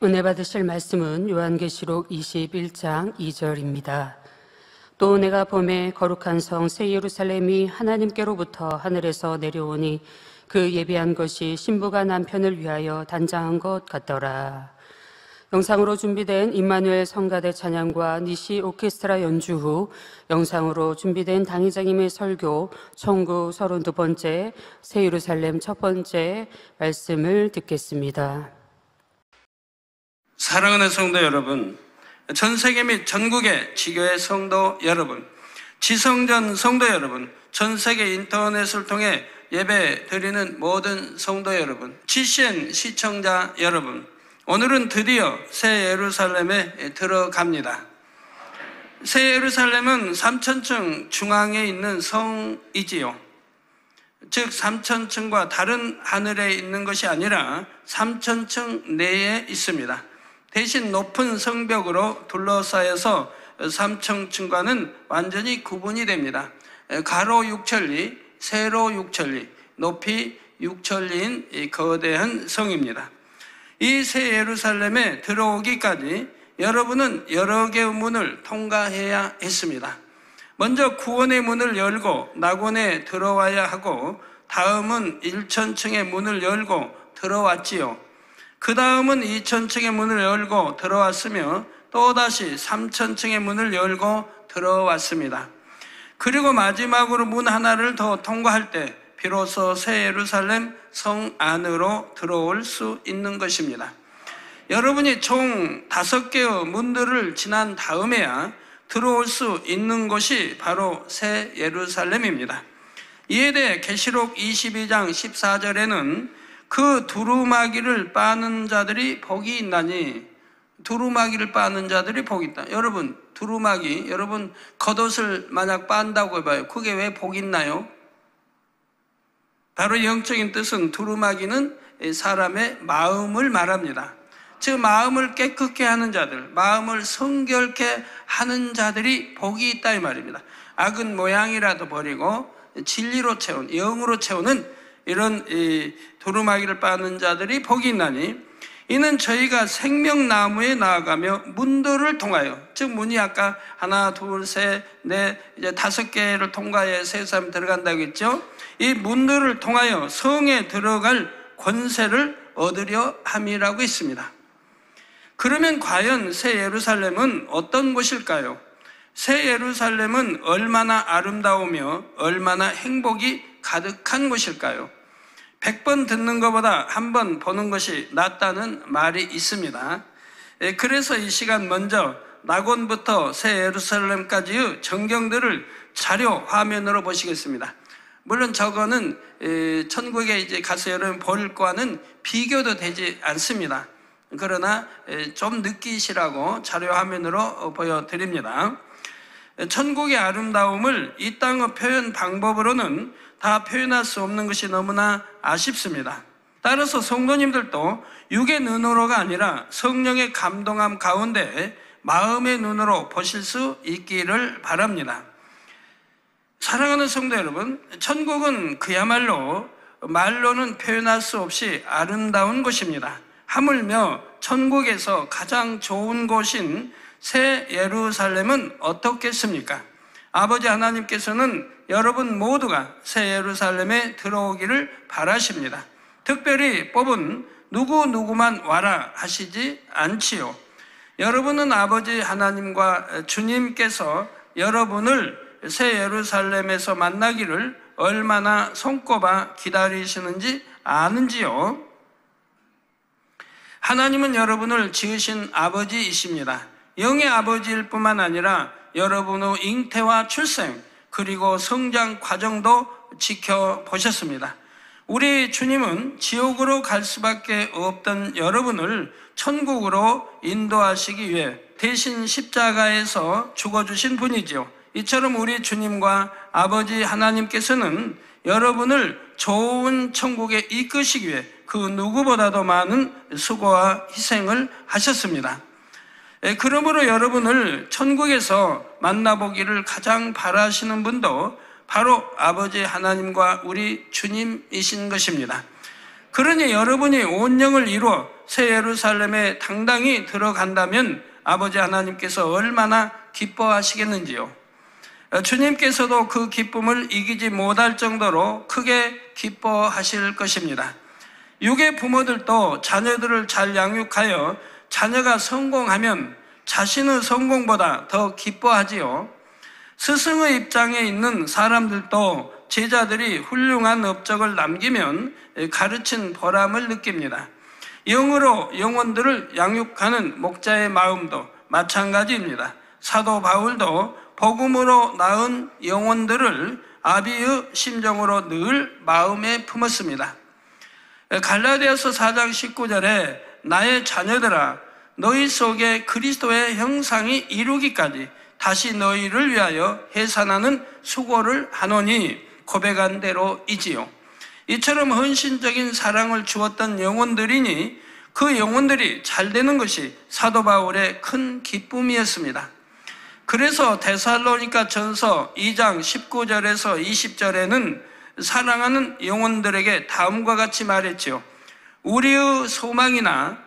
은혜 받으실 말씀은 요한계시록 21장 2절입니다. 또 내가 보매 거룩한 성 새 예루살렘이 하나님께로부터 하늘에서 내려오니 그 예비한 것이 신부가 남편을 위하여 단장한 것 같더라. 영상으로 준비된 임마누엘 성가대 찬양과 니시 오케스트라 연주 후 영상으로 준비된 당의자님의 설교 청구 32번째 새 예루살렘 첫 번째 말씀을 듣겠습니다. 사랑하는 성도 여러분, 전 세계 및 전국의 지교회 성도 여러분, 지성전 성도 여러분, 전 세계 인터넷을 통해 예배 드리는 모든 성도 여러분, GCN 시청자 여러분, 오늘은 드디어 새 예루살렘에 들어갑니다. 새 예루살렘은 3000층 중앙에 있는 성이지요. 즉 3000층과 다른 하늘에 있는 것이 아니라 3000층 내에 있습니다. 대신 높은 성벽으로 둘러싸여서 3000층과는 완전히 구분이 됩니다. 가로 6천리, 세로 6천리, 높이 6천리인 이 거대한 성입니다. 이 새 예루살렘에 들어오기까지 여러분은 여러 개의 문을 통과해야 했습니다. 먼저 구원의 문을 열고 낙원에 들어와야 하고, 다음은 1000층의 문을 열고 들어왔지요. 그 다음은 2000층의 문을 열고 들어왔으며 또다시 3000층의 문을 열고 들어왔습니다. 그리고 마지막으로 문 하나를 더 통과할 때 비로소 새 예루살렘 성 안으로 들어올 수 있는 것입니다. 여러분이 총 5개의 문들을 지난 다음에야 들어올 수 있는 곳이 바로 새 예루살렘입니다. 이에 대해 계시록 22장 14절에는 그 두루마기를 빠는 자들이 복이 있나니, 두루마기를 빠는 자들이 복이 있다. 여러분, 두루마기, 여러분 겉옷을 만약 빤다고 해봐요. 그게 왜 복이 있나요? 바로 영적인 뜻은 두루마기는 사람의 마음을 말합니다. 즉 마음을 깨끗게 하는 자들, 마음을 성결케 하는 자들이 복이 있다 이 말입니다. 악은 모양이라도 버리고 진리로 채운, 영으로 채우는 이런 두루마기를 빠는 자들이 복이 있나니, 이는 저희가 생명나무에 나아가며 문들을 통하여, 즉 문이 아까 하나, 둘, 셋, 넷, 이제 5개를 통과해 세 사람이 들어간다고 했죠. 이 문들을 통하여 성에 들어갈 권세를 얻으려 함이라고 했습니다. 그러면 과연 새 예루살렘은 어떤 곳일까요? 새 예루살렘은 얼마나 아름다우며 얼마나 행복이 가득한 곳일까요? 100번 듣는 것보다 한 번 보는 것이 낫다는 말이 있습니다. 그래서 이 시간 먼저 낙원부터 새 예루살렘까지의 전경들을 자료 화면으로 보시겠습니다. 물론 저거는 천국에 이제 가서 여러분 볼 거와는 비교도 되지 않습니다. 그러나 좀 느끼시라고 자료 화면으로 보여드립니다. 천국의 아름다움을 이 땅의 표현 방법으로는 다 표현할 수 없는 것이 너무나 아쉽습니다. 따라서 성도님들도 육의 눈으로가 아니라 성령의 감동함 가운데 마음의 눈으로 보실 수 있기를 바랍니다. 사랑하는 성도 여러분, 천국은 그야말로 말로는 표현할 수 없이 아름다운 곳입니다. 하물며 천국에서 가장 좋은 곳인 새 예루살렘은 어떻겠습니까? 아버지 하나님께서는 여러분 모두가 새 예루살렘에 들어오기를 바라십니다. 특별히 뽑은 누구누구만 와라 하시지 않지요. 여러분은 아버지 하나님과 주님께서 여러분을 새 예루살렘에서 만나기를 얼마나 손꼽아 기다리시는지 아는지요? 하나님은 여러분을 지으신 아버지이십니다. 영의 아버지일 뿐만 아니라 여러분의 잉태와 출생 그리고 성장 과정도 지켜보셨습니다. 우리 주님은 지옥으로 갈 수밖에 없던 여러분을 천국으로 인도하시기 위해 대신 십자가에서 죽어주신 분이지요. 이처럼 우리 주님과 아버지 하나님께서는 여러분을 좋은 천국에 이끄시기 위해 그 누구보다도 많은 수고와 희생을 하셨습니다. 그러므로 여러분을 천국에서 만나보기를 가장 바라시는 분도 바로 아버지 하나님과 우리 주님이신 것입니다. 그러니 여러분이 온 영을 이루어 새 예루살렘에 당당히 들어간다면 아버지 하나님께서 얼마나 기뻐하시겠는지요. 주님께서도 그 기쁨을 이기지 못할 정도로 크게 기뻐하실 것입니다. 육의 부모들도 자녀들을 잘 양육하여 자녀가 성공하면 자신의 성공보다 더 기뻐하지요. 스승의 입장에 있는 사람들도 제자들이 훌륭한 업적을 남기면 가르친 보람을 느낍니다. 영으로 영혼들을 양육하는 목자의 마음도 마찬가지입니다. 사도 바울도 복음으로 낳은 영혼들을 아비의 심정으로 늘 마음에 품었습니다. 갈라디아서 4장 19절에 나의 자녀들아 너희 속에 그리스도의 형상이 이루기까지 다시 너희를 위하여 해산하는 수고를 하노니 고백한 대로이지요. 이처럼 헌신적인 사랑을 주었던 영혼들이니 그 영혼들이 잘 되는 것이 사도 바울의 큰 기쁨이었습니다. 그래서 데살로니가 전서 2장 19절에서 20절에는 사랑하는 영혼들에게 다음과 같이 말했지요. 우리의 소망이나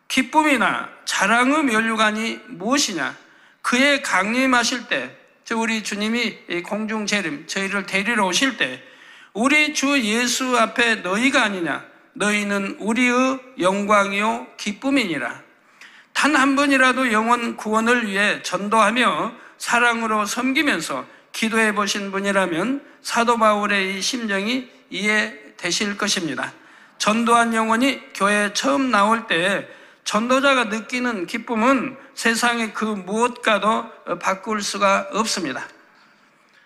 기쁨이나 자랑의 면류관이 무엇이냐? 그의 강림하실 때, 우리 주님이 공중 재림, 저희를 데리러 오실 때 우리 주 예수 앞에 너희가 아니냐? 너희는 우리의 영광이요 기쁨이니라. 단 한 번이라도 영혼 구원을 위해 전도하며 사랑으로 섬기면서 기도해 보신 분이라면 사도 바울의 이 심정이 이해되실 것입니다. 전도한 영혼이 교회에 처음 나올 때 전도자가 느끼는 기쁨은 세상의 그 무엇과도 바꿀 수가 없습니다.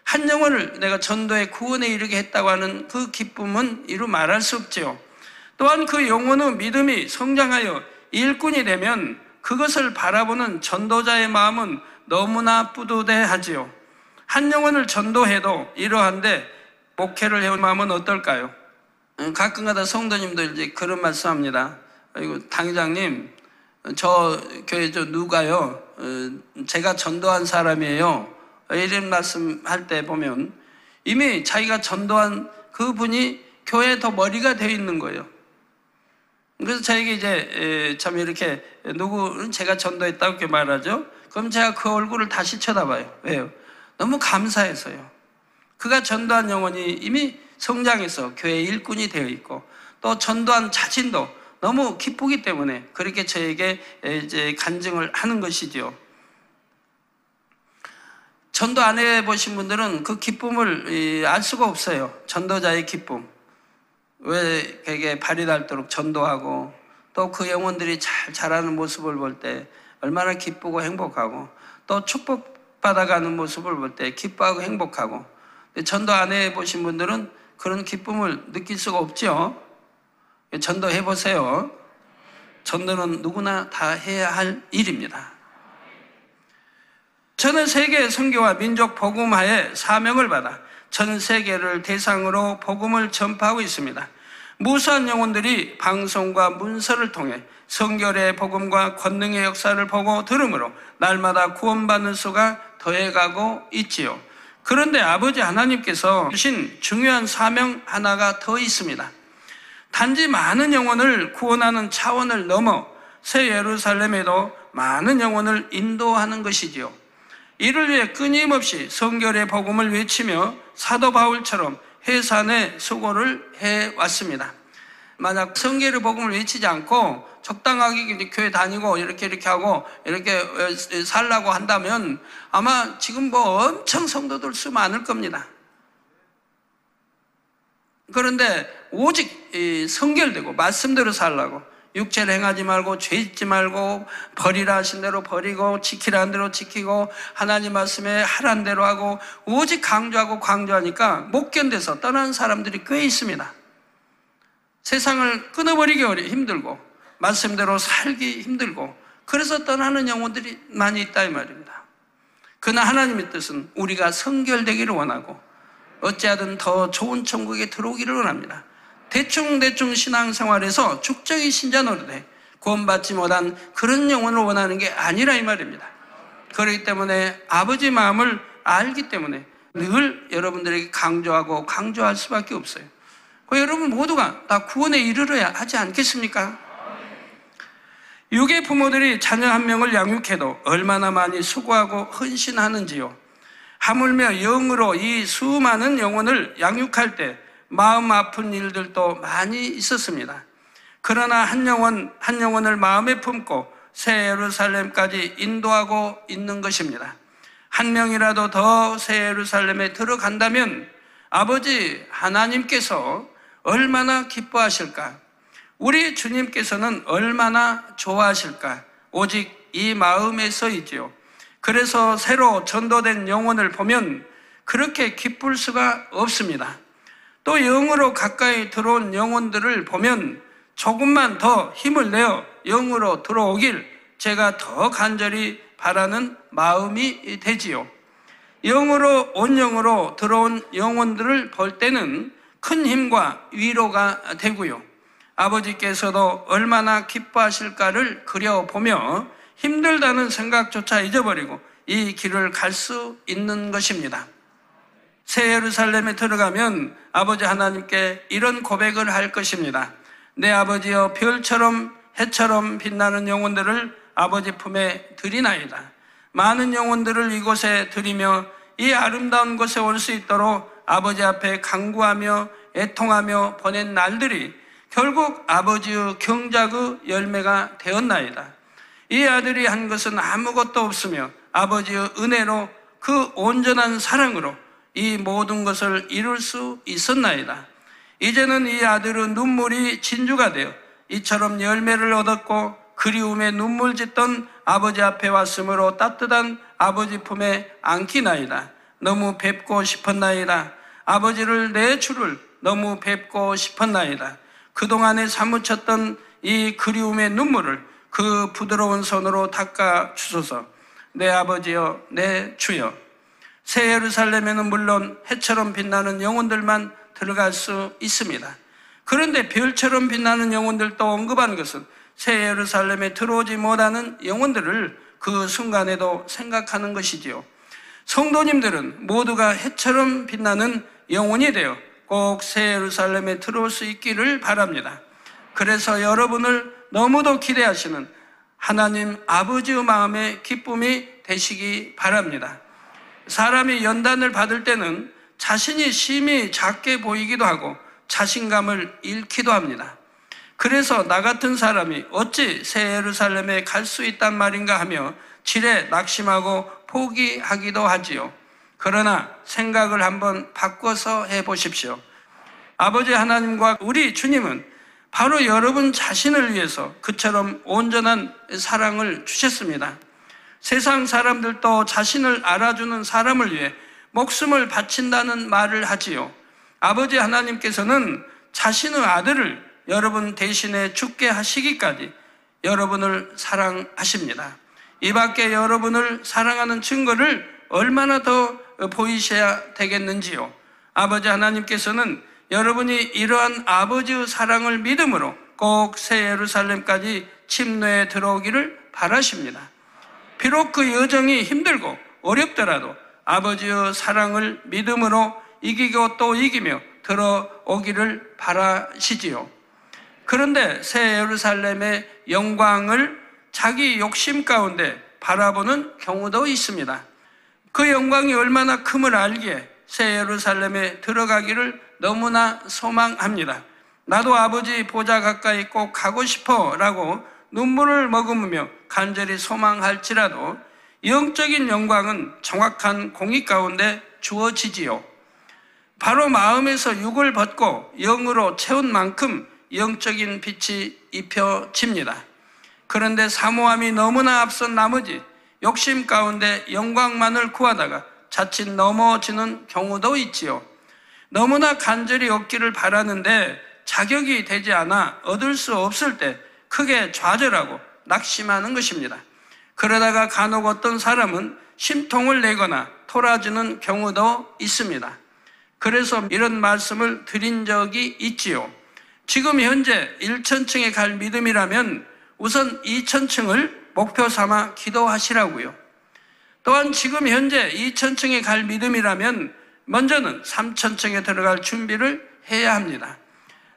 한 영혼을 내가 전도의 구원에 이르게 했다고 하는 그 기쁨은 이루 말할 수 없지요. 또한 그 영혼의 믿음이 성장하여 일꾼이 되면 그것을 바라보는 전도자의 마음은 너무나 뿌듯해하지요. 한 영혼을 전도해도 이러한데 목회를 해온 마음은 어떨까요? 가끔가다 성도님들 이제 그런 말씀합니다. 아이고 당회장님, 저 교회 저 누가요? 제가 전도한 사람이에요. 이런 말씀할 때 보면 이미 자기가 전도한 그분이 교회에 더 머리가 되어 있는 거예요. 그래서 저에게 이제 참 이렇게 누구는 제가 전도했다고 이렇게 말하죠. 그럼 제가 그 얼굴을 다시 쳐다봐요. 왜요? 너무 감사해서요. 그가 전도한 영혼이 이미 성장해서 교회 일꾼이 되어 있고 또 전도한 자신도 너무 기쁘기 때문에 그렇게 저에게 이제 간증을 하는 것이죠. 전도 안 해보신 분들은 그 기쁨을 알 수가 없어요. 전도자의 기쁨. 왜 그게 발이 닳도록 전도하고 또 그 영혼들이 잘 자라는 모습을 볼 때 얼마나 기쁘고 행복하고 또 축복받아가는 모습을 볼 때 기뻐하고 행복하고 전도 안 해보신 분들은 그런 기쁨을 느낄 수가 없죠. 전도해보세요. 전도는 누구나 다 해야 할 일입니다. 저는 세계 선교와 민족 복음화의 사명을 받아 전 세계를 대상으로 복음을 전파하고 있습니다. 무수한 영혼들이 방송과 문서를 통해 성결의 복음과 권능의 역사를 보고 들음으로 날마다 구원받는 수가 더해가고 있지요. 그런데 아버지 하나님께서 주신 중요한 사명 하나가 더 있습니다. 단지 많은 영혼을 구원하는 차원을 넘어 새 예루살렘에도 많은 영혼을 인도하는 것이지요. 이를 위해 끊임없이 성결의 복음을 외치며 사도 바울처럼 해산의 수고를 해왔습니다. 만약 성결의 복음을 외치지 않고 적당하게 교회 다니고 이렇게 하고 이렇게 살라고 한다면 아마 지금 뭐 엄청 성도들 수 많을 겁니다. 그런데 오직 성결되고 말씀대로 살라고 육체를 행하지 말고 죄 짓지 말고 버리라 하신 대로 버리고 지키라는 대로 지키고 하나님 말씀에 하라는 대로 하고 오직 강조하고 강조하니까 못 견뎌서 떠나는 사람들이 꽤 있습니다. 세상을 끊어버리기 힘들고 말씀대로 살기 힘들고 그래서 떠나는 영혼들이 많이 있다 이 말입니다. 그러나 하나님의 뜻은 우리가 성결되기를 원하고 어찌하든 더 좋은 천국에 들어오기를 원합니다. 대충 신앙생활에서 죽적이 신자 노릇에 구원받지 못한 그런 영혼을 원하는 게 아니라 이 말입니다. 그렇기 때문에 아버지 마음을 알기 때문에 늘 여러분들에게 강조하고 강조할 수밖에 없어요. 여러분 모두가 다 구원에 이르러야 하지 않겠습니까? 육의 부모들이 자녀 한 명을 양육해도 얼마나 많이 수고하고 헌신하는지요. 하물며 영으로 이 수많은 영혼을 양육할 때 마음 아픈 일들도 많이 있었습니다. 그러나 한 영혼을 마음에 품고 새 예루살렘까지 인도하고 있는 것입니다. 한 명이라도 더 새 예루살렘에 들어간다면 아버지 하나님께서 얼마나 기뻐하실까? 우리 주님께서는 얼마나 좋아하실까? 오직 이 마음에서이지요. 그래서 새로 전도된 영혼을 보면 그렇게 기쁠 수가 없습니다. 또 영으로 가까이 들어온 영혼들을 보면 조금만 더 힘을 내어 영으로 들어오길 제가 더 간절히 바라는 마음이 되지요. 영으로 온 영으로 들어온 영혼들을 볼 때는 큰 힘과 위로가 되고요. 아버지께서도 얼마나 기뻐하실까를 그려보며 힘들다는 생각조차 잊어버리고 이 길을 갈 수 있는 것입니다. 새 예루살렘에 들어가면 아버지 하나님께 이런 고백을 할 것입니다. 내 아버지여, 별처럼 해처럼 빛나는 영혼들을 아버지 품에 드리나이다. 많은 영혼들을 이곳에 드리며 이 아름다운 곳에 올 수 있도록 아버지 앞에 간구하며 애통하며 보낸 날들이 결국 아버지의 경작의 열매가 되었나이다. 이 아들이 한 것은 아무것도 없으며 아버지의 은혜로 그 온전한 사랑으로 이 모든 것을 이룰 수 있었나이다. 이제는 이 아들의 눈물이 진주가 되어 이처럼 열매를 얻었고 그리움에 눈물 짓던 아버지 앞에 왔으므로 따뜻한 아버지 품에 안기나이다. 너무 뵙고 싶었나이다. 아버지를 내 주를 너무 뵙고 싶었나이다. 그동안에 사무쳤던 이 그리움의 눈물을 그 부드러운 손으로 닦아 주소서. 내 아버지여, 내 주여. 새 예루살렘에는 물론 해처럼 빛나는 영혼들만 들어갈 수 있습니다. 그런데 별처럼 빛나는 영혼들도 언급한 것은 새 예루살렘에 들어오지 못하는 영혼들을 그 순간에도 생각하는 것이지요. 성도님들은 모두가 해처럼 빛나는 영혼이 되어 꼭 새 예루살렘에 들어올 수 있기를 바랍니다. 그래서 여러분을 너무도 기대하시는 하나님 아버지의 마음의 기쁨이 되시기 바랍니다. 사람이 연단을 받을 때는 자신이 심히 작게 보이기도 하고 자신감을 잃기도 합니다. 그래서 나 같은 사람이 어찌 새 예루살렘에 갈 수 있단 말인가 하며 지레 낙심하고 포기하기도 하지요. 그러나 생각을 한번 바꿔서 해보십시오. 아버지 하나님과 우리 주님은 바로 여러분 자신을 위해서 그처럼 온전한 사랑을 주셨습니다. 세상 사람들도 자신을 알아주는 사람을 위해 목숨을 바친다는 말을 하지요. 아버지 하나님께서는 자신의 아들을 여러분 대신에 죽게 하시기까지 여러분을 사랑하십니다. 이 밖에 여러분을 사랑하는 증거를 얼마나 더 보이셔야 되겠는지요. 아버지 하나님께서는 여러분이 이러한 아버지의 사랑을 믿음으로 꼭 새 예루살렘까지 침노에 들어오기를 바라십니다. 비록 그 여정이 힘들고 어렵더라도 아버지의 사랑을 믿음으로 이기고 또 이기며 들어오기를 바라시지요. 그런데 새 예루살렘의 영광을 자기 욕심 가운데 바라보는 경우도 있습니다. 그 영광이 얼마나 큼을 알기에 새 예루살렘에 들어가기를 너무나 소망합니다. 나도 아버지 보좌 가까이 꼭 가고 싶어 라고 눈물을 머금으며 간절히 소망할지라도 영적인 영광은 정확한 공의 가운데 주어지지요. 바로 마음에서 육을 벗고 영으로 채운 만큼 영적인 빛이 입혀집니다. 그런데 사모함이 너무나 앞선 나머지 욕심 가운데 영광만을 구하다가 자칫 넘어지는 경우도 있지요. 너무나 간절히 얻기를 바라는데 자격이 되지 않아 얻을 수 없을 때 크게 좌절하고 낙심하는 것입니다. 그러다가 간혹 어떤 사람은 심통을 내거나 토라지는 경우도 있습니다. 그래서 이런 말씀을 드린 적이 있지요. 지금 현재 1,000층에 갈 믿음이라면 우선 2,000층을 목표 삼아 기도하시라고요. 또한 지금 현재 2,000층에 갈 믿음이라면 먼저는 3,000층에 들어갈 준비를 해야 합니다.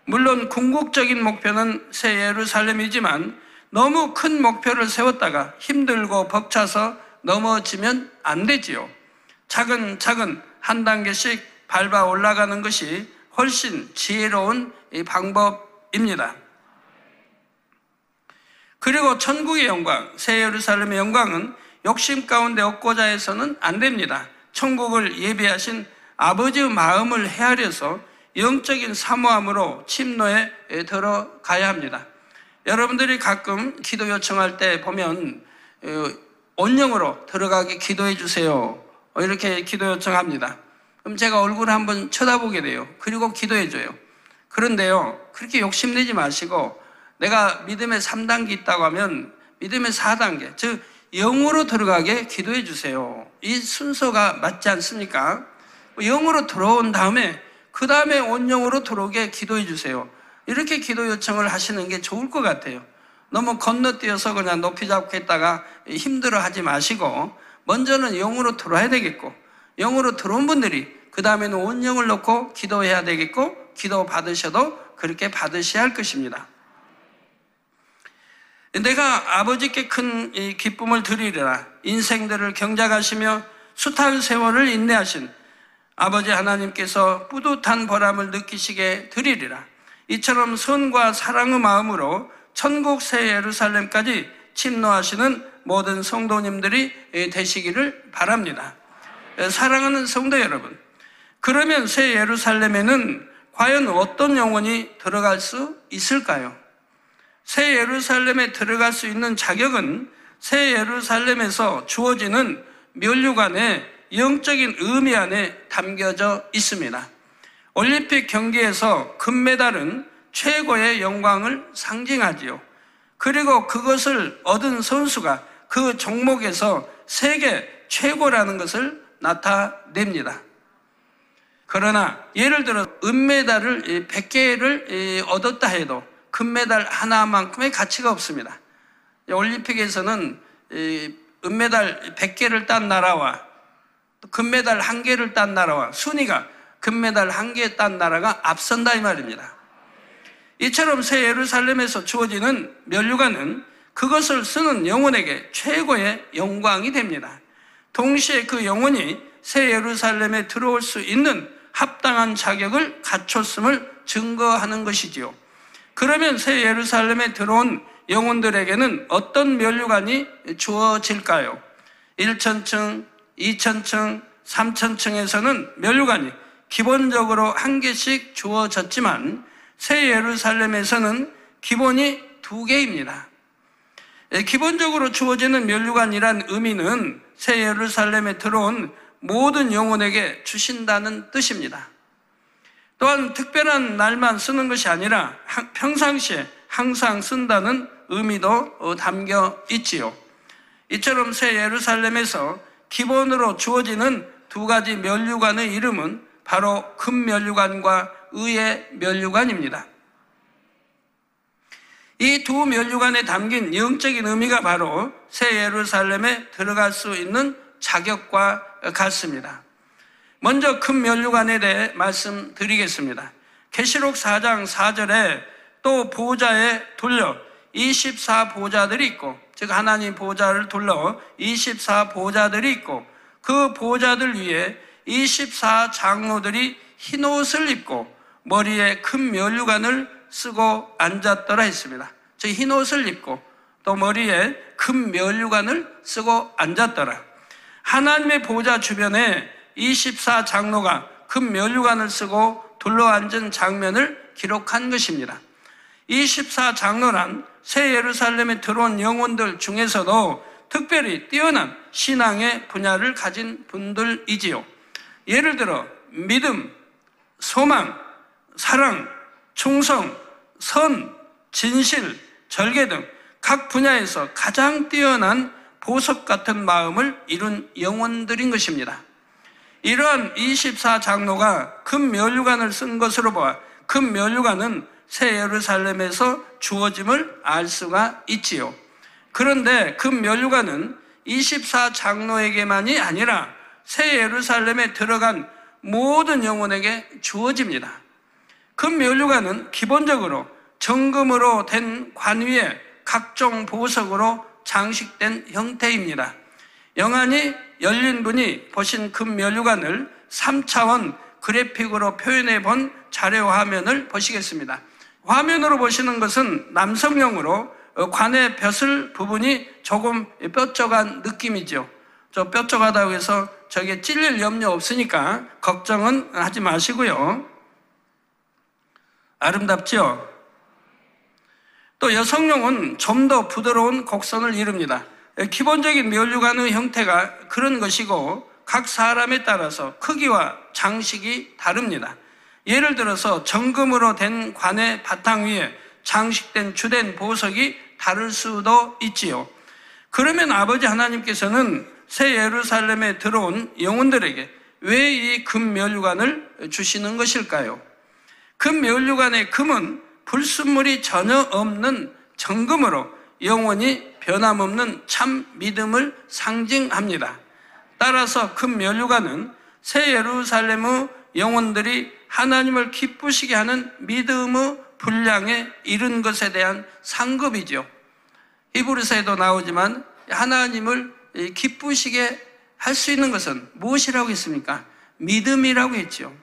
물론 궁극적인 목표는 새 예루살렘이지만 너무 큰 목표를 세웠다가 힘들고 벅차서 넘어지면 안 되지요. 차근차근 한 단계씩 밟아 올라가는 것이 훨씬 지혜로운 방법입니다. 그리고 천국의 영광, 새 예루살렘의 영광은 욕심 가운데 얻고자 해서는 안 됩니다. 천국을 예비하신 아버지의 마음을 헤아려서 영적인 사모함으로 침노에 들어가야 합니다. 여러분들이 가끔 기도 요청할 때 보면 온영으로 들어가게 기도해 주세요, 이렇게 기도 요청합니다. 그럼 제가 얼굴을 한번 쳐다보게 돼요. 그리고 기도해 줘요. 그런데요, 그렇게 욕심내지 마시고 내가 믿음의 3단계 있다고 하면 믿음의 4단계, 즉 영으로 들어가게 기도해 주세요. 이 순서가 맞지 않습니까? 영으로 들어온 다음에 그 다음에 온영으로 들어오게 기도해 주세요. 이렇게 기도 요청을 하시는 게 좋을 것 같아요. 너무 건너뛰어서 그냥 높이 잡고 있다가 힘들어 하지 마시고 먼저는 영으로 들어와야 되겠고, 영으로 들어온 분들이 그 다음에는 온영을 놓고 기도해야 되겠고, 기도 받으셔도 그렇게 받으셔야 할 것입니다. 내가 아버지께 큰 기쁨을 드리리라. 인생들을 경작하시며 숱한 세월을 인내하신 아버지 하나님께서 뿌듯한 보람을 느끼시게 드리리라. 이처럼 선과 사랑의 마음으로 천국 새 예루살렘까지 침노하시는 모든 성도님들이 되시기를 바랍니다. 사랑하는 성도 여러분, 그러면 새 예루살렘에는 과연 어떤 영혼이 들어갈 수 있을까요? 새 예루살렘에 들어갈 수 있는 자격은 새 예루살렘에서 주어지는 면류관의 영적인 의미 안에 담겨져 있습니다. 올림픽 경기에서 금메달은 최고의 영광을 상징하지요. 그리고 그것을 얻은 선수가 그 종목에서 세계 최고라는 것을 나타냅니다. 그러나 예를 들어 은메달을 100개를 얻었다 해도 금메달 하나만큼의 가치가 없습니다. 올림픽에서는 은메달 100개를 딴 나라와 금메달 1개를 딴 나라와 순위가 금메달 1개 딴 나라가 앞선다 이 말입니다. 이처럼 새 예루살렘에서 주어지는 면류관은 그것을 쓰는 영혼에게 최고의 영광이 됩니다. 동시에 그 영혼이 새 예루살렘에 들어올 수 있는 합당한 자격을 갖췄음을 증거하는 것이지요. 그러면 새 예루살렘에 들어온 영혼들에게는 어떤 면류관이 주어질까요? 1,000층, 2,000층, 3,000층에서는 면류관이 기본적으로 1개씩 주어졌지만 새 예루살렘에서는 기본이 2개입니다. 기본적으로 주어지는 면류관이란 의미는 새 예루살렘에 들어온 모든 영혼에게 주신다는 뜻입니다. 또한 특별한 날만 쓰는 것이 아니라 평상시에 항상 쓴다는 의미도 담겨 있지요. 이처럼 새 예루살렘에서 기본으로 주어지는 2가지 면류관의 이름은 바로 금면류관과 의의 면류관입니다. 이 두 면류관에 담긴 영적인 의미가 바로 새 예루살렘에 들어갈 수 있는 자격과 같습니다. 먼저 금면류관에 대해 말씀드리겠습니다. 계시록 4장 4절에 또 보좌에 둘러 24보좌들이 있고, 즉 하나님 보좌를 둘러 24보좌들이 있고 그 보좌들 위에 24장로들이 흰옷을 입고 머리에 큰 면류관을 쓰고 앉았더라 했습니다. 즉 흰옷을 입고 또 머리에 큰 면류관을 쓰고 앉았더라. 하나님의 보좌 주변에 24장로가 큰 면류관을 쓰고 둘러앉은 장면을 기록한 것입니다. 24장로란 새 예루살렘에 들어온 영혼들 중에서도 특별히 뛰어난 신앙의 분야를 가진 분들이지요. 예를 들어 믿음, 소망, 사랑, 충성, 선, 진실, 절개 등 각 분야에서 가장 뛰어난 보석 같은 마음을 이룬 영혼들인 것입니다. 이러한 24장로가 금 면류관을 쓴 것으로 보아 금 면류관은 새 예루살렘에서 주어짐을 알 수가 있지요. 그런데 금 면류관은 24장로에게만이 아니라 새 예루살렘에 들어간 모든 영혼에게 주어집니다. 금 면류관은 기본적으로 정금으로 된 관 위에 각종 보석으로 장식된 형태입니다. 영안이 열린 분이 보신 금면류관을 3차원 그래픽으로 표현해 본 자료 화면을 보시겠습니다. 화면으로 보시는 것은 남성용으로 관의 벼슬 부분이 조금 뾰족한 느낌이죠. 저 뾰족하다고 해서 저게 찔릴 염려 없으니까 걱정은 하지 마시고요. 아름답죠? 또 여성용은 좀 더 부드러운 곡선을 이룹니다. 기본적인 면류관의 형태가 그런 것이고 각 사람에 따라서 크기와 장식이 다릅니다. 예를 들어서 정금으로 된 관의 바탕 위에 장식된 주된 보석이 다를 수도 있지요. 그러면 아버지 하나님께서는 새 예루살렘에 들어온 영혼들에게 왜 이 금면류관을 주시는 것일까요? 금면류관의 금은 불순물이 전혀 없는 정금으로 영원히 변함없는 참 믿음을 상징합니다. 따라서 금면류관은 새 예루살렘의 영혼들이 하나님을 기쁘시게 하는 믿음의 분량에 이른 것에 대한 상급이죠. 히브리서에도 나오지만 하나님을 기쁘시게 할 수 있는 것은 무엇이라고 했습니까? 믿음이라고 했죠.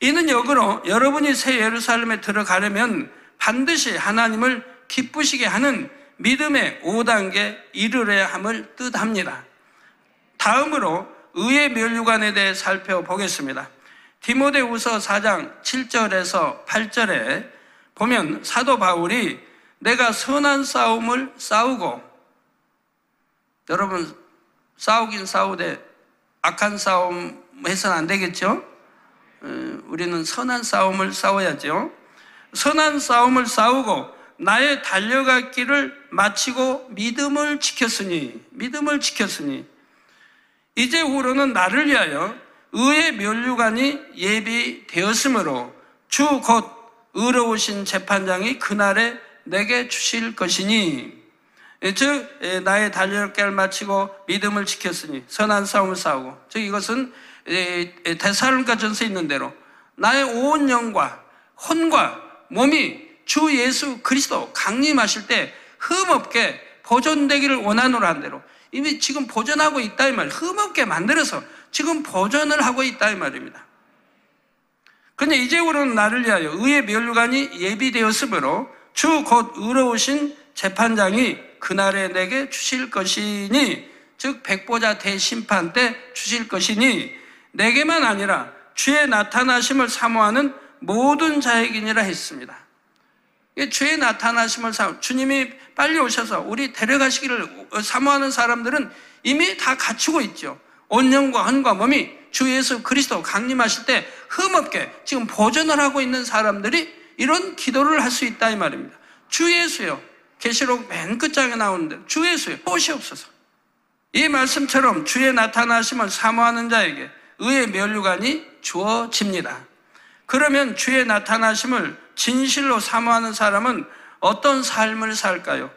이는 역으로 여러분이 새 예루살렘에 들어가려면 반드시 하나님을 기쁘시게 하는 믿음의 5단계 이르러야 함을 뜻합니다. 다음으로 의의 면류관에 대해 살펴보겠습니다. 디모데후서 4장 7절에서 8절에 보면 사도 바울이 내가 선한 싸움을 싸우고, 여러분 싸우긴 싸우되 악한 싸움 해서는 안 되겠죠? 우리는 선한 싸움을 싸워야죠. 선한 싸움을 싸우고 나의 달려갈 길을 마치고 믿음을 지켰으니 이제후로는 나를 위하여 의의 면류관이 예비되었으므로 주 곧 의로우신 재판장이 그날에 내게 주실 것이니, 즉 나의 달려갈 길을 마치고 믿음을 지켰으니 선한 싸움을 싸우고, 즉 이것은 데살로니가전서에 있는 대로 나의 온 영과 혼과 몸이 주 예수 그리스도 강림하실 때 흠없게 보존되기를 원하노라 한 대로 이미 지금 보존하고 있다 이 말이에요. 흠없게 만들어서 지금 보존을 하고 있다 이 말입니다. 그런데 이제후로는 나를 위하여 의의 면류관이 예비되었으므로 주 곧 의로우신 재판장이 그날에 내게 주실 것이니, 즉 백보자 대심판 때 주실 것이니 내게만 아니라 주의 나타나심을 사모하는 모든 자에게니라 했습니다. 주의 나타나심을 주님이 빨리 오셔서 우리 데려가시기를 사모하는 사람들은 이미 다 갖추고 있죠. 온 영과 혼과 몸이 주 예수 그리스도 강림하실 때 흠없게 지금 보존을 하고 있는 사람들이 이런 기도를 할 수 있다 이 말입니다. 주 예수여, 계시록 맨 끝장에 나오는 대로 주 예수여 오시옵소서. 이 말씀처럼 주의 나타나심을 사모하는 자에게 의의 면류관이 주어집니다. 그러면 주의 나타나심을 진실로 사모하는 사람은 어떤 삶을 살까요?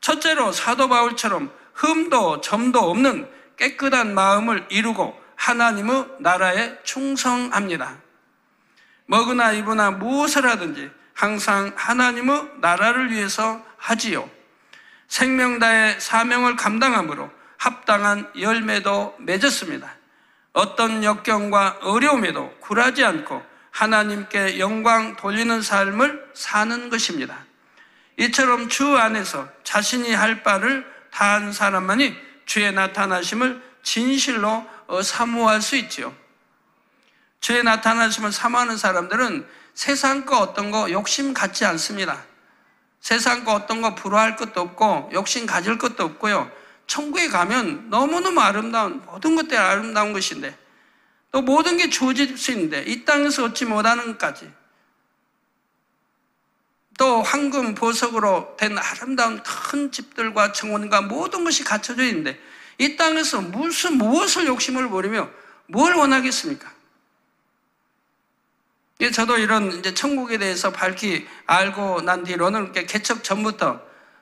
첫째로 사도 바울처럼 흠도 점도 없는 깨끗한 마음을 이루고 하나님의 나라에 충성합니다. 먹으나 입으나 무엇을 하든지 항상 하나님의 나라를 위해서 하지요. 생명 다해 사명을 감당함으로 합당한 열매도 맺었습니다. 어떤 역경과 어려움에도 굴하지 않고 하나님께 영광 돌리는 삶을 사는 것입니다. 이처럼 주 안에서 자신이 할 바를 다한 사람만이 주의 나타나심을 진실로 사모할 수 있지요. 주의 나타나심을 사모하는 사람들은 세상 거 어떤 거 욕심 갖지 않습니다. 세상 거 어떤 거 부러워할 것도 없고 욕심 가질 것도 없고요. 천국에 가면 너무너무 아름다운, 모든 것들이 아름다운 것인데 또 모든 게 주어질 수 있는데 이 땅에서 얻지 못하는 것까지, 또 황금 보석으로 된 아름다운 큰 집들과 정원과 모든 것이 갖춰져 있는데 이 땅에서 무엇을 욕심을 부리며 뭘 원하겠습니까? 저도 이런 이제 천국에 대해서 밝히 알고 난 뒤로는 개척 전부터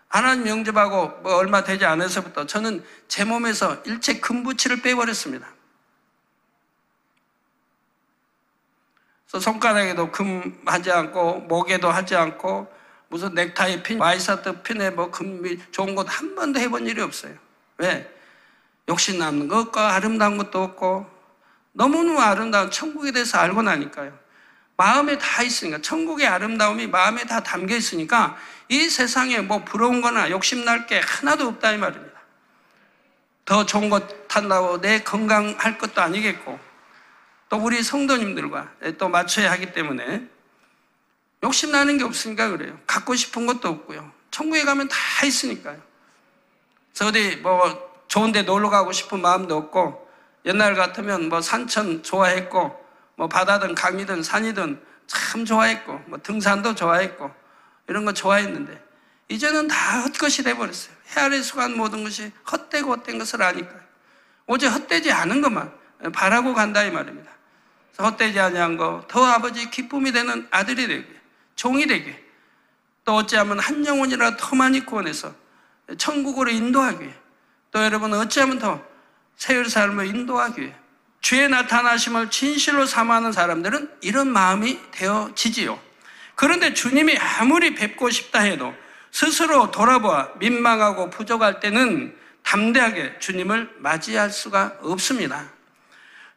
하나님 영접하고 얼마 되지 않아서부터 저는 제 몸에서 일체 금부치를 빼버렸습니다. 그래서 손가락에도 금 하지 않고 목에도 하지 않고 무슨 넥타이 핀, 와이셔츠 핀에 뭐 금비 좋은 것 한 번도 해본 일이 없어요. 왜? 욕심 남는 것과 아름다운 것도 없고 너무너무 아름다운 천국에 대해서 알고 나니까요. 마음에 다 있으니까, 천국의 아름다움이 마음에 다 담겨 있으니까 이 세상에 뭐 부러운 거나 욕심날 게 하나도 없다 이 말입니다. 더 좋은 것 탄다고 내 건강할 것도 아니겠고, 또 우리 성도님들과 또 맞춰야 하기 때문에 욕심나는 게 없으니까 그래요. 갖고 싶은 것도 없고요. 천국에 가면 다 있으니까요. 그래서 어디 뭐 좋은 데 놀러 가고 싶은 마음도 없고, 옛날 같으면 뭐 산천 좋아했고, 뭐 바다든 강이든 산이든 참 좋아했고, 뭐 등산도 좋아했고, 이런 거 좋아했는데, 이제는 다 헛것이 돼버렸어요. 해 아래 수고한 모든 것이 헛되고 헛된 것을 아니까요. 오직 헛되지 않은 것만 바라고 간다 이 말입니다. 그래서 헛되지 아니한 거, 더 아버지 기쁨이 되는 아들이 되게, 종이 되게, 또 어찌하면 한 영혼이라도 더 많이 구원해서 천국으로 인도하기 위해, 또 여러분 어찌하면 더 새 삶을 인도하기 위해 주의 나타나심을 진실로 삼아하는 사람들은 이런 마음이 되어지지요. 그런데 주님이 아무리 뵙고 싶다 해도 스스로 돌아보아 민망하고 부족할 때는 담대하게 주님을 맞이할 수가 없습니다.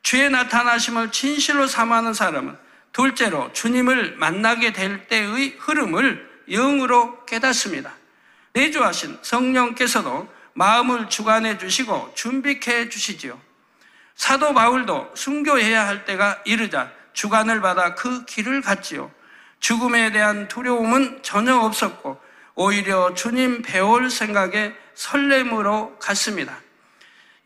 주의 나타나심을 진실로 삼아하는 사람은 둘째로 주님을 만나게 될 때의 흐름을 영으로 깨닫습니다. 내주하신 성령께서도 마음을 주관해 주시고 준비케 주시지요. 사도 바울도 순교해야 할 때가 이르자 주관을 받아 그 길을 갔지요. 죽음에 대한 두려움은 전혀 없었고 오히려 주님 배울 생각에 설렘으로 갔습니다.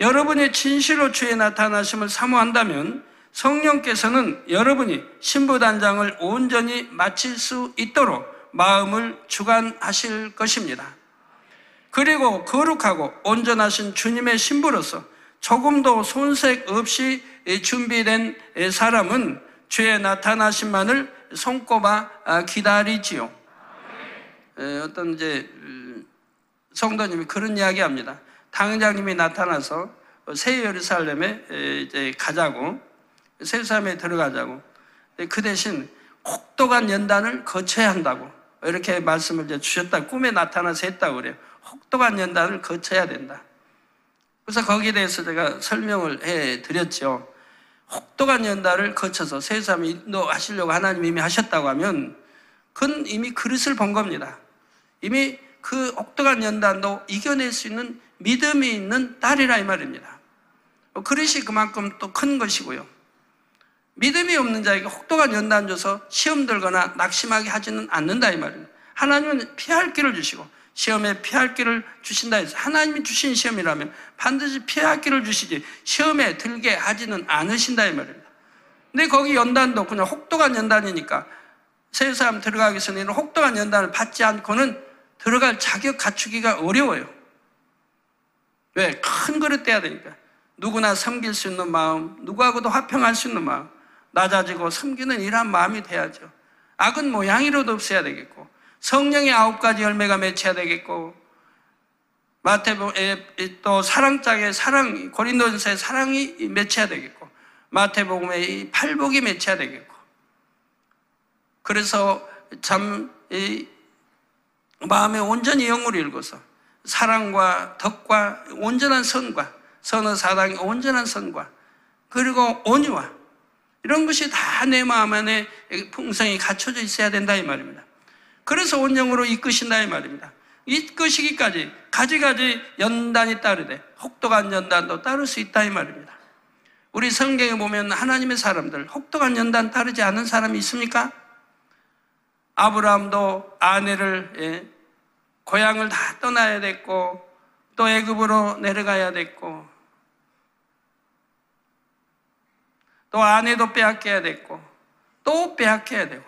여러분이 진실로 주의 나타나심을 사모한다면 성령께서는 여러분이 신부단장을 온전히 마칠 수 있도록 마음을 주관하실 것입니다. 그리고 거룩하고 온전하신 주님의 신부로서 조금도 손색 없이 준비된 사람은 주의 나타나심만을 손꼽아 기다리지요. 어떤 이제 성도님이 그런 이야기 합니다. 당장님이 나타나서 새 예루살렘에 이제 가자고, 새 예루살렘에 들어가자고. 그 대신 혹독한 연단을 거쳐야 한다고 이렇게 말씀을 이제 주셨다. 꿈에 나타나서 했다고 그래요. 혹독한 연단을 거쳐야 된다. 그래서 거기에 대해서 제가 설명을 해 드렸죠. 혹독한 연단을 거쳐서 새 예루살렘에 인도하시려고 하나님이 이미 하셨다고 하면 그건 이미 그릇을 본 겁니다. 이미 그 혹독한 연단도 이겨낼 수 있는 믿음이 있는 딸이라 이 말입니다. 그릇이 그만큼 또 큰 것이고요. 믿음이 없는 자에게 혹독한 연단 줘서 시험 들거나 낙심하게 하지는 않는다 이 말입니다. 하나님은 피할 길을 주시고 시험에 피할 길을 주신다 해서 하나님이 주신 시험이라면 반드시 피할 길을 주시지 시험에 들게 하지는 않으신다 이 말입니다. 근데 거기 연단도 그냥 혹독한 연단이니까 새 사람 들어가기 전에 이런 혹독한 연단을 받지 않고는 들어갈 자격 갖추기가 어려워요. 왜? 큰 그릇 떼야 되니까. 누구나 섬길 수 있는 마음, 누구하고도 화평할 수 있는 마음, 낮아지고 섬기는 이러한 마음이 돼야죠. 악은 모양이로도 없어야 되겠고, 성령의 9가지 열매가 맺혀야 되겠고, 마태복음에 또 사랑장에 사랑, 고린도전서에 사랑이 맺혀야 되겠고, 마태복음에 이 팔복이 맺혀야 되겠고, 그래서 참 이 마음에 온전히 영으로 읽어서 사랑과 덕과 온전한 선과 선어 사랑의 온전한 선과 그리고 온유와 이런 것이 다 내 마음 안에 풍성히 갖춰져 있어야 된다 이 말입니다. 그래서 온영으로 이끄신다 이 말입니다. 이끄시기까지 가지가지 연단이 따르되 혹독한 연단도 따를 수 있다 이 말입니다. 우리 성경에 보면 하나님의 사람들 혹독한 연단 따르지 않은 사람이 있습니까? 아브라함도 아내를 고향을 다 떠나야 됐고 또 애굽으로 내려가야 됐고 또 아내도 빼앗겨야 됐고 또 빼앗겨야 되고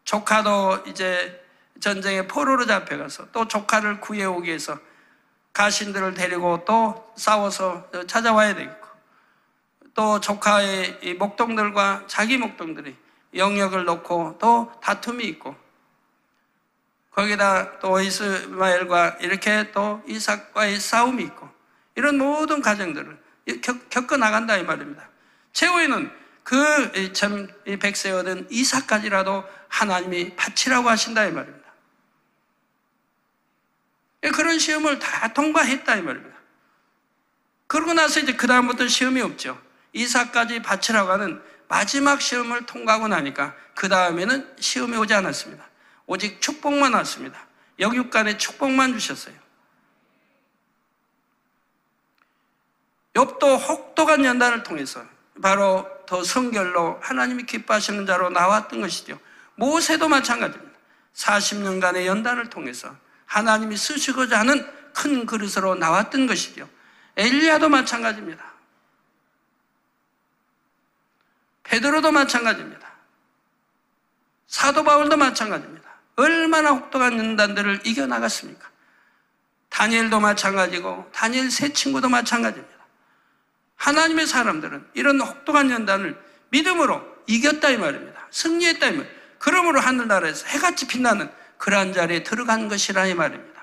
조카도 이제 전쟁에 포로로 잡혀가서 또 조카를 구해오기 위해서 가신들을 데리고 또 싸워서 찾아와야 되겠고 또 조카의 이 목동들과 자기 목동들이 영역을 놓고 또 다툼이 있고 거기다 또 이스마엘과 이렇게 또 이삭과의 싸움이 있고 이런 모든 과정들을 겪어나간다 이 말입니다. 최후에는 그 백세 얻은 이삭까지라도 하나님이 바치라고 하신다 이 말입니다. 그런 시험을 다 통과했다 이 말입니다. 그러고 나서 이제 그 다음부터 시험이 없죠. 이삭까지 바치라고 하는 마지막 시험을 통과하고 나니까 그 다음에는 시험이 오지 않았습니다. 오직 축복만 왔습니다. 영육간의 축복만 주셨어요. 욥도 혹독한 연단을 통해서 바로 더 성결로 하나님이 기뻐하시는 자로 나왔던 것이죠. 모세도 마찬가지입니다. 40년간의 연단을 통해서 하나님이 쓰시고자 하는 큰 그릇으로 나왔던 것이죠. 엘리야도 마찬가지입니다. 베드로도 마찬가지입니다. 사도 바울도 마찬가지입니다. 얼마나 혹독한 연단들을 이겨나갔습니까? 다니엘도 마찬가지고 다니엘 세 친구도 마찬가지입니다. 하나님의 사람들은 이런 혹독한 연단을 믿음으로 이겼다 이 말입니다. 승리했다 이 말입니다. 그러므로 하늘나라에서 해같이 빛나는 그러한 자리에 들어간 것이라 이 말입니다.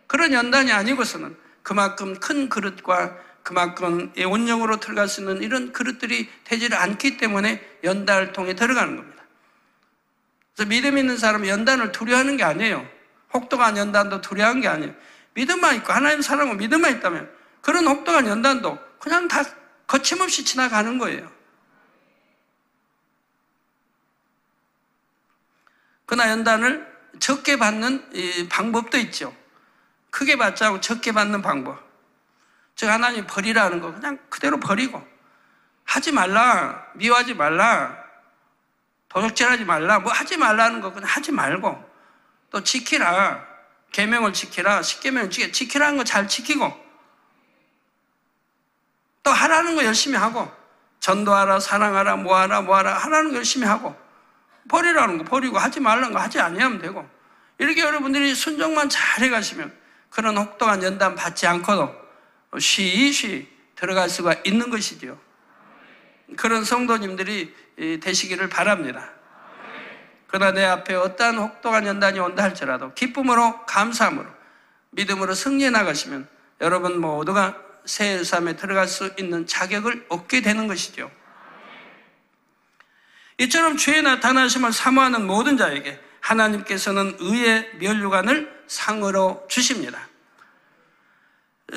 그런 연단이 아니고서는 그만큼 큰 그릇과 그만큼 온영으로 들어갈 수 있는 이런 그릇들이 되지를 않기 때문에 연단을 통해 들어가는 겁니다. 그래서 믿음 있는 사람은 연단을 두려워하는 게 아니에요. 혹독한 연단도 두려워하는 게 아니에요. 믿음만 있고 하나님 사랑과 믿음만 있다면 그런 혹독한 연단도 그냥 다 거침없이 지나가는 거예요. 그러나 연단을 적게 받는 이 방법도 있죠. 크게 받지 않고 적게 받는 방법. 즉 하나님 버리라는 거 그냥 그대로 버리고 하지 말라, 미워하지 말라, 도적질하지 말라, 뭐 하지 말라는 거 그냥 하지 말고 또 지키라, 계명을 지키라, 십계명을 지키라는 거 잘 지키고 또 하라는 거 열심히 하고 전도하라, 사랑하라, 뭐하라 하라는 거 열심히 하고 버리라는 거 버리고 하지 말라는 거 하지 아니하면 되고 이렇게 여러분들이 순종만 잘 해가시면 그런 혹독한 연단 받지 않고도 쉬쉬 들어갈 수가 있는 것이죠. 그런 성도님들이 되시기를 바랍니다. 그러나 내 앞에 어떠한 혹독한 연단이 온다 할지라도 기쁨으로 감사함으로 믿음으로 승리해 나가시면 여러분 모두가 새 예루살렘에 들어갈 수 있는 자격을 얻게 되는 것이죠. 이처럼 주의 나타나심을 사모하는 모든 자에게 하나님께서는 의의 면류관을 상으로 주십니다.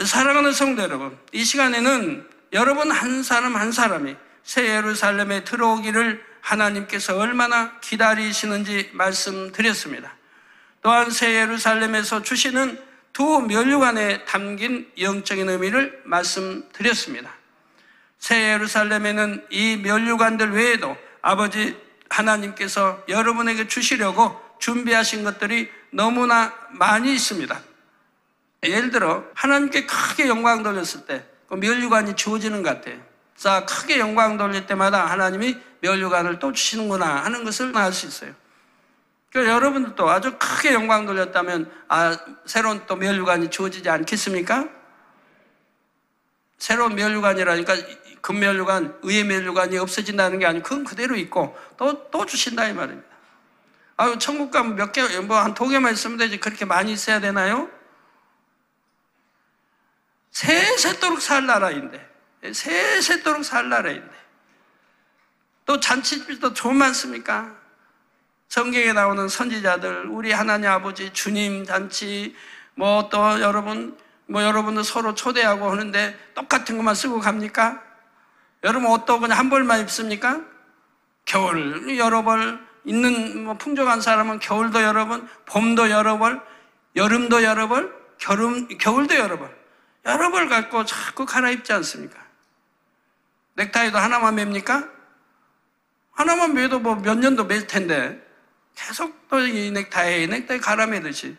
사랑하는 성도 여러분, 이 시간에는 여러분 한 사람 한 사람이 새 예루살렘에 들어오기를 하나님께서 얼마나 기다리시는지 말씀드렸습니다. 또한 새 예루살렘에서 주시는 두 면류관에 담긴 영적인 의미를 말씀드렸습니다. 새 예루살렘에는 이 면류관들 외에도 아버지 하나님께서 여러분에게 주시려고 준비하신 것들이 너무나 많이 있습니다. 예를 들어 하나님께 크게 영광 돌렸을 때 그 면류관이 주어지는 것 같아요. 자, 크게 영광 돌릴 때마다 하나님이 면류관을 또 주시는구나 하는 것을 알 수 있어요. 그러니까 여러분들도 아주 크게 영광 돌렸다면 새로운 또 면류관이 주어지지 않겠습니까? 새로운 면류관이라니까 금면류관, 의의 면류관이 없어진다는 게 아니고 그건 그대로 있고 또 주신다 이 말입니다. 천국 가면 몇 개, 뭐 한 2개만 있으면 되지 그렇게 많이 있어야 되나요? 세세토록 살 나라인데 세세토록 살 나라인데 또 잔치집도 좀 많습니까? 성경에 나오는 선지자들, 우리 하나님 아버지 주님 잔치, 뭐 또 여러분들 서로 초대하고 하는데 똑같은 것만 쓰고 갑니까? 여러분 옷도 그냥 한 벌만 입습니까? 겨울 여러 벌 있는 뭐 풍족한 사람은 겨울도 여러 번, 봄도 여러 벌, 여름도 여러 벌, 겨울도 여러 벌, 여러 벌 갖고 자꾸 갈아입지 않습니까? 넥타이도 하나만 맵니까? 하나만 매도 뭐 몇 년도 맬 텐데 계속 또 이 넥타이 갈아매듯이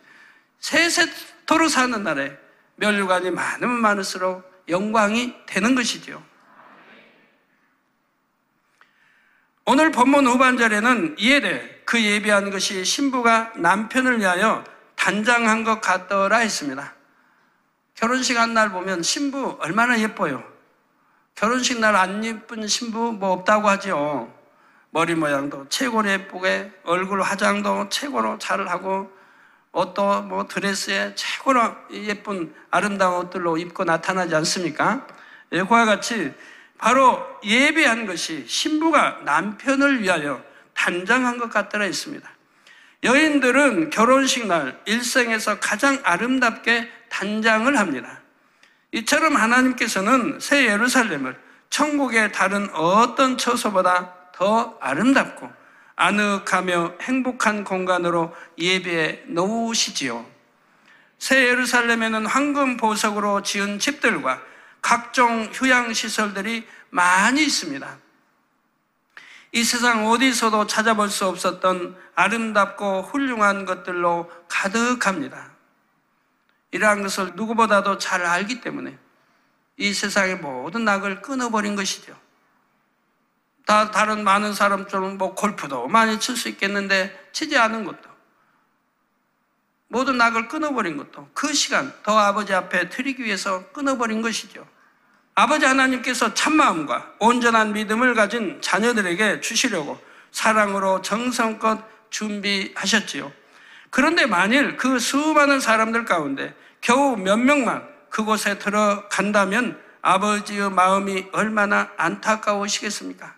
세세토록 사는 날에 면류관이 많으면 많을수록 영광이 되는 것이죠. 오늘 본문 후반절에는 이에 대해 그 예비한 것이 신부가 남편을 위하여 단장한 것 같더라 했습니다. 결혼식 한 날 보면 신부 얼마나 예뻐요. 결혼식 날 안 예쁜 신부 뭐 없다고 하죠. 머리 모양도 최고로 예쁘게, 얼굴 화장도 최고로 잘하고, 옷도 뭐 드레스에 최고로 예쁜 아름다운 옷들로 입고 나타나지 않습니까? 그와 같이 바로 예비한 것이 신부가 남편을 위하여 단장한 것 같더라 했습니다. 여인들은 결혼식 날 일생에서 가장 아름답게 단장을 합니다. 이처럼 하나님께서는 새 예루살렘을 천국의 다른 어떤 처소보다 더 아름답고 아늑하며 행복한 공간으로 예비해 놓으시지요. 새 예루살렘에는 황금 보석으로 지은 집들과 각종 휴양시설들이 많이 있습니다. 이 세상 어디서도 찾아볼 수 없었던 아름답고 훌륭한 것들로 가득합니다. 이러한 것을 누구보다도 잘 알기 때문에 이 세상의 모든 낙을 끊어버린 것이죠. 다른 많은 사람처럼 골프도 많이 칠 수 있겠는데 치지 않은 것도, 모든 낙을 끊어버린 것도 그 시간 더 아버지 앞에 드리기 위해서 끊어버린 것이죠. 아버지 하나님께서 참마음과 온전한 믿음을 가진 자녀들에게 주시려고 사랑으로 정성껏 준비하셨지요. 그런데 만일 그 수많은 사람들 가운데 겨우 몇 명만 그곳에 들어간다면 아버지의 마음이 얼마나 안타까우시겠습니까?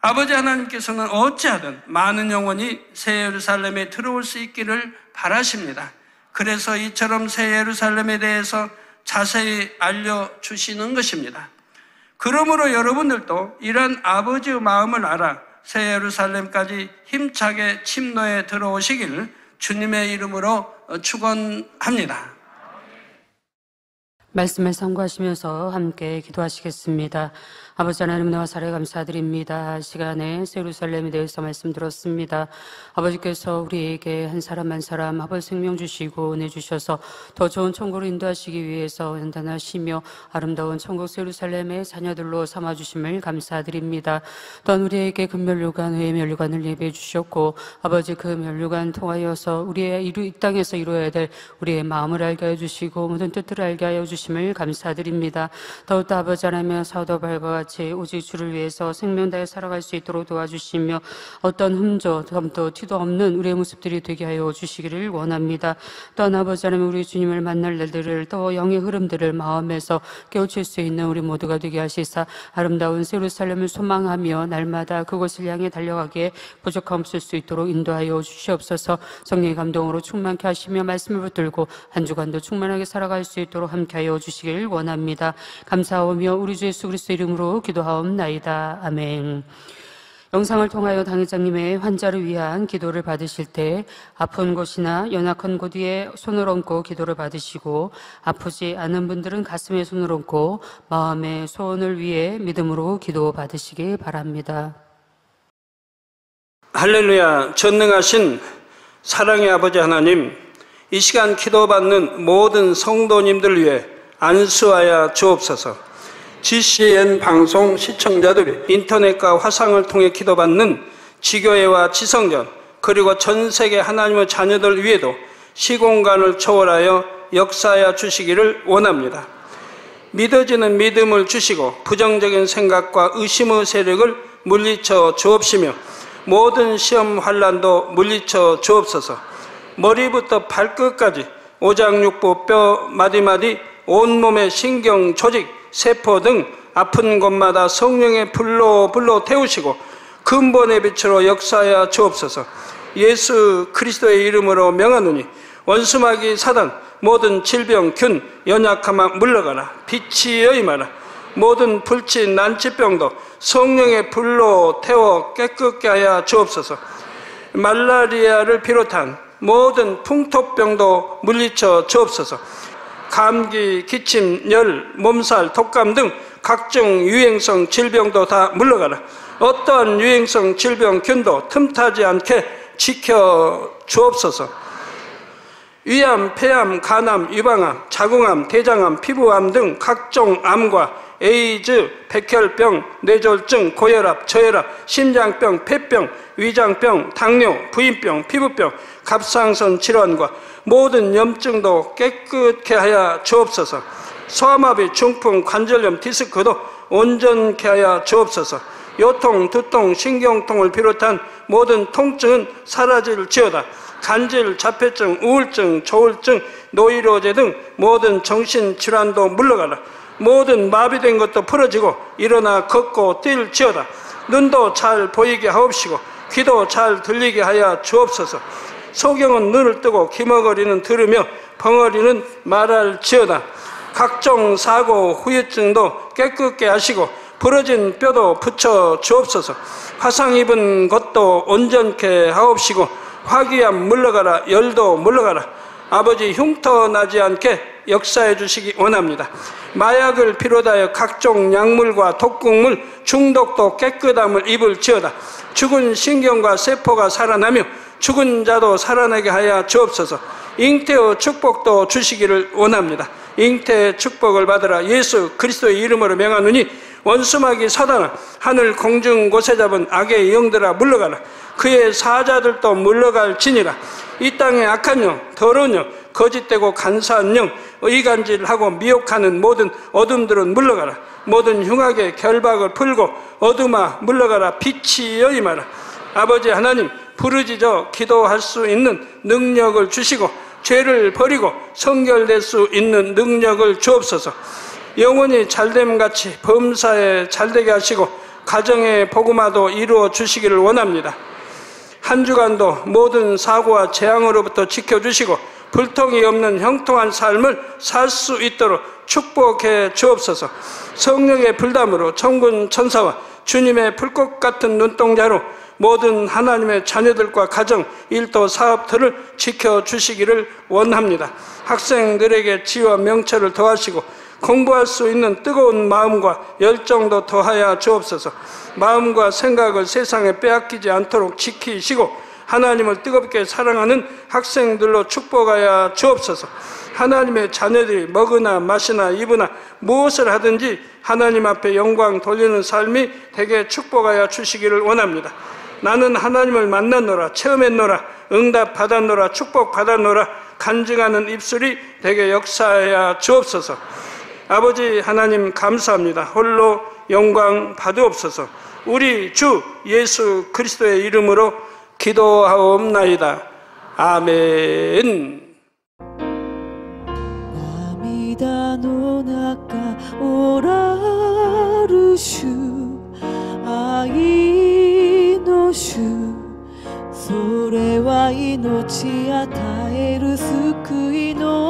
아버지 하나님께서는 어찌하든 많은 영혼이 새 예루살렘에 들어올 수 있기를 바라십니다. 그래서 이처럼 새 예루살렘에 대해서 자세히 알려주시는 것입니다. 그러므로 여러분들도 이런 아버지의 마음을 알아 새 예루살렘까지 힘차게 침노에 들어오시기를 주님의 이름으로 축원합니다. 말씀을 상고하시면서 함께 기도하시겠습니다. 아버지 하나님, 나와 살에 감사드립니다. 시간에 예루살렘에 대해서 말씀 들었습니다. 아버지께서 우리에게 한 사람 한 사람 아버지 생명 주시고 은혜 주셔서 더 좋은 천국으로 인도하시기 위해서 연단하시며 아름다운 천국 예루살렘의 자녀들로 삼아주심을 감사드립니다. 또한 우리에게 금면류관 외의 면류관을 예비해 주셨고 아버지 그 면류관 통하여서 우리의 이 땅에서 이루어야 될 우리의 마음을 알게 하여 주시고 모든 뜻들을 알게 하여 주심을 감사드립니다. 더욱더 아버지 하나님, 사도바울과 같이 오직 주를 위해서 생명 다해 살아갈 수 있도록 도와주시며 어떤 흠조, 덤도, 티도 없는 우리의 모습들이 되게 하여 주시기를 원합니다. 또한 아버지 하나님, 우리 주님을 만날 날들을 또 영의 흐름들을 마음에서 깨우칠 수 있는 우리 모두가 되게 하시사 아름다운 예루살렘을 소망하며 날마다 그곳을 향해 달려가기에 부족함 없을 수 있도록 인도하여 주시옵소서. 성령의 감동으로 충만케 하시며 말씀을 붙들고 한 주간도 충만하게 살아갈 수 있도록 함께 하여 주시기를 원합니다. 감사하오며 우리 주 예수 그리스도 이름으로 기도하옵나이다. 아멘. 영상을 통하여 당회장님의 환자를 위한 기도를 받으실 때 아픈 곳이나 연약한 곳 위에 손을 얹고 기도를 받으시고 아프지 않은 분들은 가슴에 손을 얹고 마음의 소원을 위해 믿음으로 기도 받으시기 바랍니다. 할렐루야. 전능하신 사랑의 아버지 하나님, 이 시간 기도받는 모든 성도님들 위해 안수하여 주옵소서. GCN 방송 시청자들이 인터넷과 화상을 통해 기도받는 지교회와 지성전 그리고 전 세계 하나님의 자녀들 위에도 시공간을 초월하여 역사하여 주시기를 원합니다. 믿어지는 믿음을 주시고 부정적인 생각과 의심의 세력을 물리쳐 주옵시며 모든 시험 환난도 물리쳐 주옵소서. 머리부터 발끝까지 오장육부 뼈 마디마디 온몸의 신경 조직 세포 등 아픈 곳마다 성령의 불로 태우시고 근본의 빛으로 역사하여 주옵소서. 예수 그리스도의 이름으로 명하노니 원수마귀 사단 모든 질병 균 연약함아 물러가라. 빛이여 임하라. 모든 불치 난치병도 성령의 불로 태워 깨끗게 하여 주옵소서. 말라리아를 비롯한 모든 풍토병도 물리쳐 주옵소서. 감기, 기침, 열, 몸살, 독감 등 각종 유행성 질병도 다 물러가라. 어떠한 유행성 질병 균도 틈타지 않게 지켜 주옵소서. 위암, 폐암, 간암, 유방암, 자궁암, 대장암, 피부암 등 각종 암과 에이즈, 백혈병, 뇌졸중, 고혈압, 저혈압, 심장병, 폐병, 위장병, 당뇨, 부인병, 피부병, 갑상선 질환과 모든 염증도 깨끗게 하여 주옵소서. 소아마비, 중풍, 관절염, 디스크도 온전케 하여 주옵소서. 요통, 두통, 신경통을 비롯한 모든 통증은 사라질지어다. 간질, 자폐증, 우울증, 조울증, 노이로제 등 모든 정신질환도 물러가라. 모든 마비된 것도 풀어지고 일어나 걷고 뛸지어다. 눈도 잘 보이게 하옵시고 귀도 잘 들리게 하여 주옵소서. 소경은 눈을 뜨고 기머거리는 들으며 벙어리는 말할지어다. 각종 사고 후유증도 깨끗게 하시고 부러진 뼈도 붙여 주옵소서. 화상 입은 것도 온전케 하옵시고 화기암 물러가라, 열도 물러가라. 아버지 흉터 나지 않게 역사해 주시기 원합니다. 마약을 비롯하여 각종 약물과 독극물 중독도 깨끗함을 입을지어다. 죽은 신경과 세포가 살아나며 죽은 자도 살아나게 하여 주옵소서. 잉태의 축복도 주시기를 원합니다. 잉태의 축복을 받으라. 예수 그리스도의 이름으로 명하노니 원수마귀 사단아, 하늘 공중 곳에 잡은 악의 영들아 물러가라. 그의 사자들도 물러갈지니라. 이 땅의 악한 영, 더러운 영, 거짓되고 간사한 영, 의간질하고 미혹하는 모든 어둠들은 물러가라. 모든 흉악의 결박을 풀고 어둠아 물러가라. 빛이 여임하라. 아버지 하나님, 부르짖어 기도할 수 있는 능력을 주시고 죄를 버리고 성결될 수 있는 능력을 주옵소서. 영원히 잘됨같이 범사에 잘되게 하시고 가정의 복음화도 이루어 주시기를 원합니다. 한 주간도 모든 사고와 재앙으로부터 지켜주시고 불통이 없는 형통한 삶을 살 수 있도록 축복해 주옵소서. 성령의 불담으로 천군 천사와 주님의 불꽃 같은 눈동자로 모든 하나님의 자녀들과 가정, 일도, 사업들을 지켜주시기를 원합니다. 학생들에게 지혜와 명철을 더하시고 공부할 수 있는 뜨거운 마음과 열정도 더하여 주옵소서. 마음과 생각을 세상에 빼앗기지 않도록 지키시고 하나님을 뜨겁게 사랑하는 학생들로 축복하여 주옵소서. 하나님의 자녀들이 먹으나 마시나 입으나 무엇을 하든지 하나님 앞에 영광 돌리는 삶이 되게 축복하여 주시기를 원합니다. 나는 하나님을 만났노라, 체험했노라, 응답 받았노라, 축복 받았노라 간증하는 입술이 되게 역사하여 주옵소서. 아버지 하나님 감사합니다. 홀로 영광 받으옵소서. 우리 주 예수 그리스도의 이름으로 기도하옵나이다. 아멘. 涙の中おらる主、愛の主、それは命与える救いの